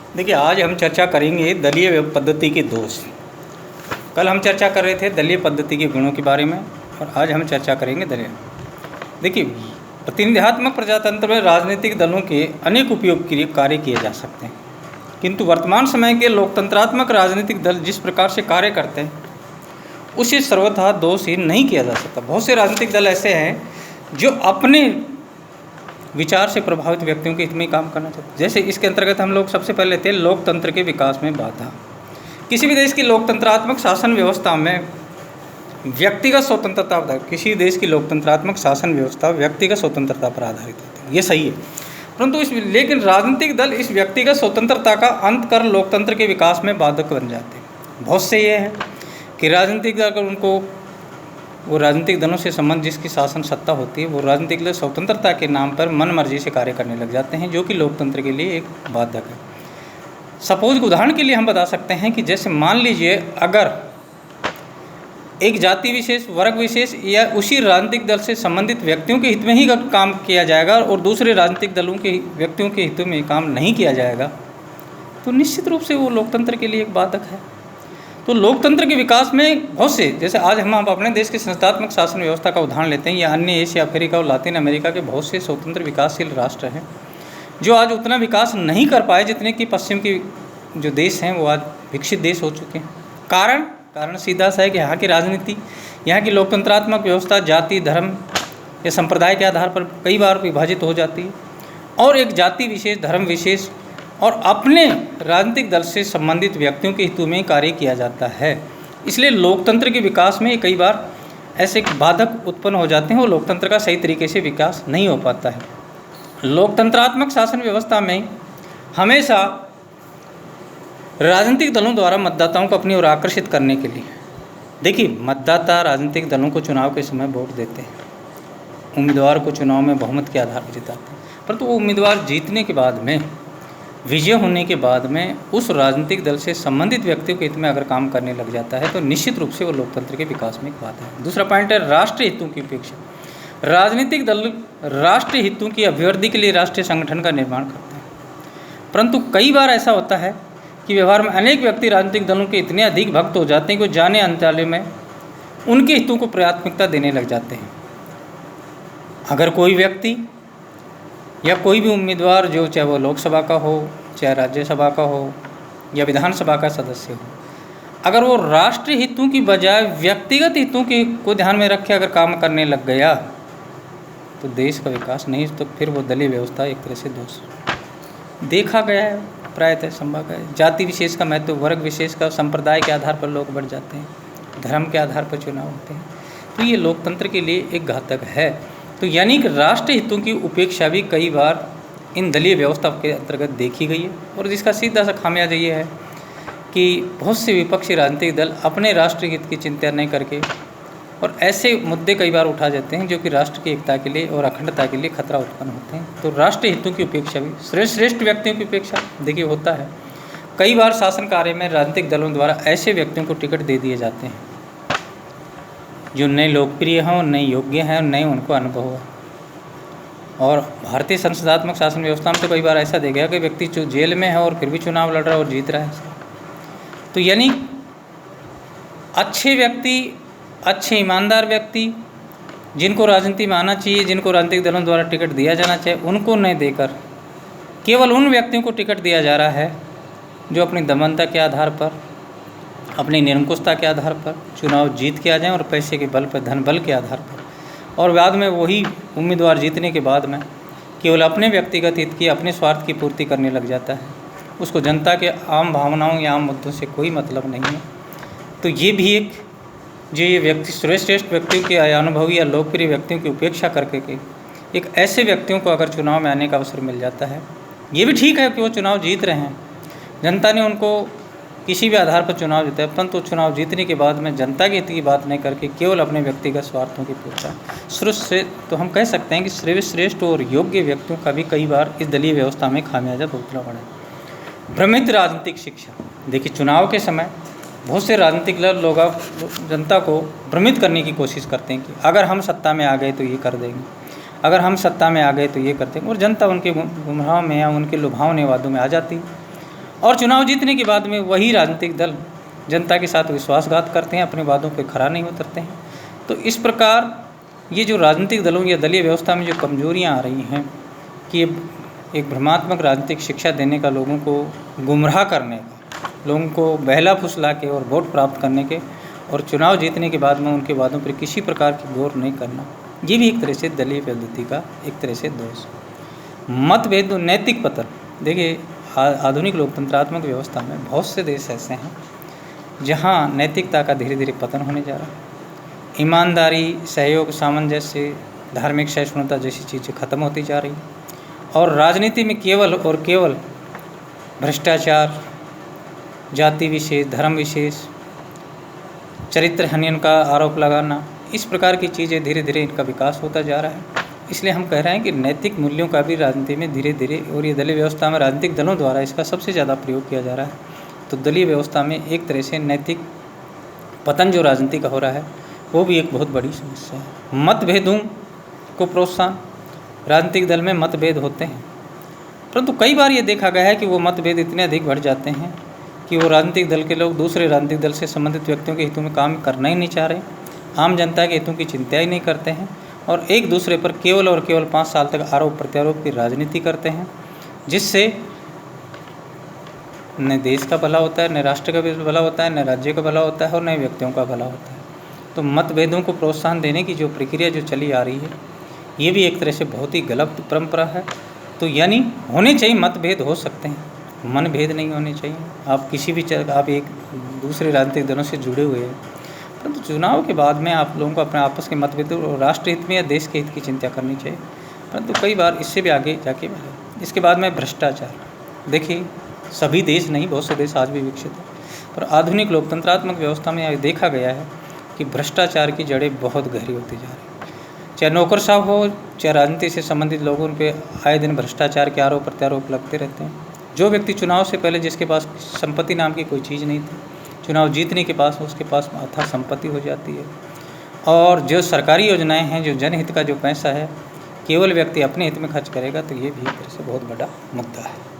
देखिए, आज हम चर्चा करेंगे दलीय पद्धति के दोष। कल हम चर्चा कर रहे थे दलीय पद्धति के गुणों के बारे में, और आज हम चर्चा करेंगे दलीय। देखिए, प्रतिनिधित्वात्मक प्रजातंत्र में राजनीतिक दलों के अनेक उपयोगी कार्य किए जा सकते हैं, किंतु वर्तमान समय के लोकतंत्रात्मक राजनीतिक दल जिस प्रकार से कार्य करते हैं उसे सर्वथा दोषहीन नहीं किया जा सकता। बहुत से राजनीतिक दल ऐसे हैं जो अपने विचार से प्रभावित व्यक्तियों के हित में काम करना चाहते हैं। जैसे इसके अंतर्गत हम लोग सबसे पहले लेते हैं लोकतंत्र के विकास में बाधा। किसी भी देश की लोकतंत्रात्मक शासन व्यवस्था में व्यक्तिगत स्वतंत्रता, किसी देश की लोकतंत्रात्मक शासन व्यवस्था व्यक्तिगत स्वतंत्रता पर आधारित होती है, ये सही है। परंतु लेकिन राजनीतिक दल इस व्यक्तिगत स्वतंत्रता का अंत कर लोकतंत्र के विकास में बाधक बन जाते हैं। बहुत से ये है कि राजनीतिक दल अगर उनको वो राजनीतिक दलों से संबंध जिसकी शासन सत्ता होती है, वो राजनीतिक दल स्वतंत्रता के नाम पर मन मर्जी से कार्य करने लग जाते हैं, जो कि लोकतंत्र के लिए एक बाधक है। सपोज उदाहरण के लिए हम बता सकते हैं कि जैसे मान लीजिए अगर एक जाति विशेष, वर्ग विशेष या उसी राजनीतिक दल से संबंधित व्यक्तियों के हित में ही काम किया जाएगा और दूसरे राजनीतिक दलों के व्यक्तियों के हितों में काम नहीं किया जाएगा, तो निश्चित रूप से वो लोकतंत्र के लिए एक बाधक है। तो लोकतंत्र के विकास में बहुत से, जैसे आज हम अपने देश की संस्थात्मक शासन व्यवस्था का उदाहरण लेते हैं, या अन्य एशिया, अफ्रीका और लातिन अमेरिका के बहुत से स्वतंत्र विकासशील राष्ट्र हैं जो आज उतना विकास नहीं कर पाए जितने कि पश्चिम के जो देश हैं वो आज विकसित देश हो चुके हैं। कारण सीधा सा है कि यहाँ की राजनीति, यहाँ की लोकतंत्रात्मक व्यवस्था जाति, धर्म या संप्रदाय के आधार पर कई बार विभाजित हो जाती है, और एक जाति विशेष, धर्म विशेष और अपने राजनीतिक दल से संबंधित व्यक्तियों के हितों में कार्य किया जाता है। इसलिए लोकतंत्र के विकास में कई बार ऐसे बाधक उत्पन्न हो जाते हैं और लोकतंत्र का सही तरीके से विकास नहीं हो पाता है। लोकतंत्रात्मक शासन व्यवस्था में हमेशा राजनीतिक दलों द्वारा मतदाताओं को अपनी ओर आकर्षित करने के लिए, देखिए, मतदाता राजनीतिक दलों को चुनाव के समय वोट देते हैं, उम्मीदवार को चुनाव में बहुमत के आधार पर जिताते हैं, परंतु वो उम्मीदवार जीतने के बाद में, विजय होने के बाद में उस राजनीतिक दल से संबंधित व्यक्तियों के हित में अगर काम करने लग जाता है तो निश्चित रूप से वो लोकतंत्र के विकास में एक बात है। दूसरा पॉइंट है राष्ट्रीय हितों की उपेक्षा। राजनीतिक दल राष्ट्रीय हितों की अभिवृद्धि के लिए राष्ट्रीय संगठन का निर्माण करते हैं, परंतु कई बार ऐसा होता है कि व्यवहार में अनेक व्यक्ति राजनीतिक दलों के इतने अधिक भक्त हो जाते हैं कि जाने अनजाने में उनके हितों को प्राथमिकता देने लग जाते हैं। अगर कोई व्यक्ति या कोई भी उम्मीदवार, जो चाहे वो लोकसभा का हो, चाहे राज्यसभा का हो या विधानसभा का सदस्य हो, अगर वो राष्ट्रीय हितों की बजाय व्यक्तिगत हितों को ध्यान में रख के अगर काम करने लग गया तो देश का विकास नहीं, तो फिर वो दलीय व्यवस्था एक तरह से दोष देखा गया है, प्रायतः संभव है। जाति विशेष का महत्व, वर्ग विशेष का, संप्रदाय के आधार पर लोग बढ़ जाते हैं, धर्म के आधार पर चुनाव होते हैं, तो ये लोकतंत्र के लिए एक घातक है। तो यानी कि राष्ट्रीय हितों की उपेक्षा भी कई बार इन दलीय व्यवस्था के अंतर्गत देखी गई है, और जिसका सीधा सा खामियाजा ये है कि बहुत से विपक्षी राजनीतिक दल अपने राष्ट्रीय हित की चिंता नहीं करके और ऐसे मुद्दे कई बार उठा जाते हैं जो कि राष्ट्र की एकता के लिए और अखंडता के लिए खतरा उत्पन्न होते हैं। तो राष्ट्रीय हितों की उपेक्षा भी, श्रेष्ठ व्यक्तियों की उपेक्षा, देखिए होता है कई बार शासन कार्य में राजनीतिक दलों द्वारा ऐसे व्यक्तियों को टिकट दे दिए जाते हैं जो नए लोकप्रिय हों, नए योग्य हैं और नए उनको अनुभव हो। और भारतीय संसदात्मक शासन व्यवस्था में तो कई बार ऐसा देखा कि व्यक्ति जो जेल में है और फिर भी चुनाव लड़ रहा है और जीत रहा है। तो यानी अच्छे व्यक्ति, अच्छे ईमानदार व्यक्ति जिनको राजनीति में आना चाहिए, जिनको राजनीतिक दलों द्वारा टिकट दिया जाना चाहिए, उनको नहीं देकर केवल उन व्यक्तियों को टिकट दिया जा रहा है जो अपनी दमनता के आधार पर, अपनी निरंकुशता के आधार पर चुनाव जीत के आ जाएं और पैसे के बल पर, धन बल के आधार पर, और बाद में वही उम्मीदवार जीतने के बाद में केवल अपने व्यक्तिगत हित की, अपने स्वार्थ की पूर्ति करने लग जाता है। उसको जनता के आम भावनाओं या आम मुद्दों से कोई मतलब नहीं है। तो ये भी एक, जो ये व्यक्ति श्रेष्ठ व्यक्तियों के अनुभवी या लोकप्रिय व्यक्तियों की उपेक्षा करके के एक ऐसे व्यक्तियों को अगर चुनाव में आने का अवसर मिल जाता है, ये भी ठीक है कि वो चुनाव जीत रहे हैं, जनता ने उनको किसी भी आधार पर चुनाव जीता है, परंतु चुनाव जीतने के बाद में जनता के हित की बात नहीं करके केवल अपने व्यक्तिगत स्वार्थों की पूर्ति शुरू से, तो हम कह सकते हैं कि श्रेष्ठ और योग्य व्यक्तियों का भी कई बार इस दलीय व्यवस्था में खामियाजा भुगतना पड़ा है। भ्रमित राजनीतिक शिक्षा, देखिए चुनाव के समय बहुत से राजनीतिक लोग जनता को भ्रमित करने की कोशिश करते हैं कि अगर हम सत्ता में आ गए तो ये कर देंगे, अगर हम सत्ता में आ गए तो ये करते हैं, और जनता उनके गुमराह में या उनके लुभावने वादों में आ जाती है और चुनाव जीतने के बाद में वही राजनीतिक दल जनता के साथ विश्वासघात करते हैं, अपने वादों पे खरा नहीं उतरते हैं। तो इस प्रकार ये जो राजनीतिक दलों या दलीय व्यवस्था में जो कमजोरियां आ रही हैं कि एक भ्रमात्मक राजनीतिक शिक्षा देने का, लोगों को गुमराह करने का, लोगों को बहला फुसला के और वोट प्राप्त करने के, और चुनाव जीतने के बाद में उनके वादों पर किसी प्रकार की गौर नहीं करना, ये भी एक तरह से दलीय पद्धति का एक तरह से दोष। मतभेद, नैतिक पतन। देखिए, आधुनिक लोकतंत्रात्मक व्यवस्था में बहुत से देश ऐसे हैं जहाँ नैतिकता का धीरे धीरे पतन होने जा रहा है। ईमानदारी, सहयोग, सामंजस्य, धार्मिक सहिष्णुता जैसी चीज़ें खत्म होती जा रही हैं, और राजनीति में केवल और केवल भ्रष्टाचार, जाति विशेष, धर्म विशेष, चरित्र हनन का आरोप लगाना, इस प्रकार की चीज़ें धीरे धीरे इनका विकास होता जा रहा है। इसलिए हम कह रहे हैं कि नैतिक मूल्यों का भी राजनीति में धीरे धीरे, और ये दलीय व्यवस्था में राजनीतिक दलों द्वारा इसका सबसे ज़्यादा प्रयोग किया जा रहा है। तो दलीय व्यवस्था में एक तरह से नैतिक पतन जो राजनीति का हो रहा है, वो भी एक बहुत बड़ी समस्या है। मतभेदों को प्रोत्साहन, राजनीतिक दल में मतभेद होते हैं, परंतु कई बार ये देखा गया है कि वो मतभेद इतने अधिक बढ़ जाते हैं कि वो राजनीतिक दल के लोग दूसरे राजनीतिक दल से संबंधित व्यक्तियों के हितों में काम करना ही नहीं चाह रहे, आम जनता के हितों की चिंता ही नहीं करते हैं, और एक दूसरे पर केवल और केवल 5 साल तक आरोप प्रत्यारोप की राजनीति करते हैं, जिससे न देश का भला होता है, न राष्ट्र का भला होता है, न राज्य का भला होता है, और न व्यक्तियों का भला होता है। तो मतभेदों को प्रोत्साहन देने की जो प्रक्रिया जो चली आ रही है, ये भी एक तरह से बहुत ही गलत परंपरा है। तो यानी होने चाहिए, मतभेद हो सकते हैं, मनभेद नहीं होने चाहिए। आप किसी भी आप एक दूसरे राजनीतिक दलों से जुड़े हुए हैं, परंतु चुनाव के बाद में आप लोगों को अपने आपस के मतभेद और राष्ट्र हित में या देश के हित की चिंता करनी चाहिए। परंतु कई बार इससे भी आगे जाके इसके बाद में भ्रष्टाचार। देखिए, सभी देश नहीं, बहुत से देश आज भी विकसित हैं, पर आधुनिक लोकतंत्रात्मक व्यवस्था में यह देखा गया है कि भ्रष्टाचार की जड़ें बहुत गहरी होती जा रही हैं। चाहे नौकरशाह हो, चाहे राजनीति से संबंधित लोगों पे आए दिन भ्रष्टाचार के आरोप प्रत्यारोप लगते रहते हैं। जो व्यक्ति चुनाव से पहले जिसके पास संपत्ति नाम की कोई चीज़ नहीं थी, चुनाव जीतने के पास उसके पास अथाह संपत्ति हो जाती है। और जो सरकारी योजनाएं हैं, जो जनहित का जो पैसा है, केवल व्यक्ति अपने हित में खर्च करेगा, तो ये भी एक तरह से बहुत बड़ा मुद्दा है।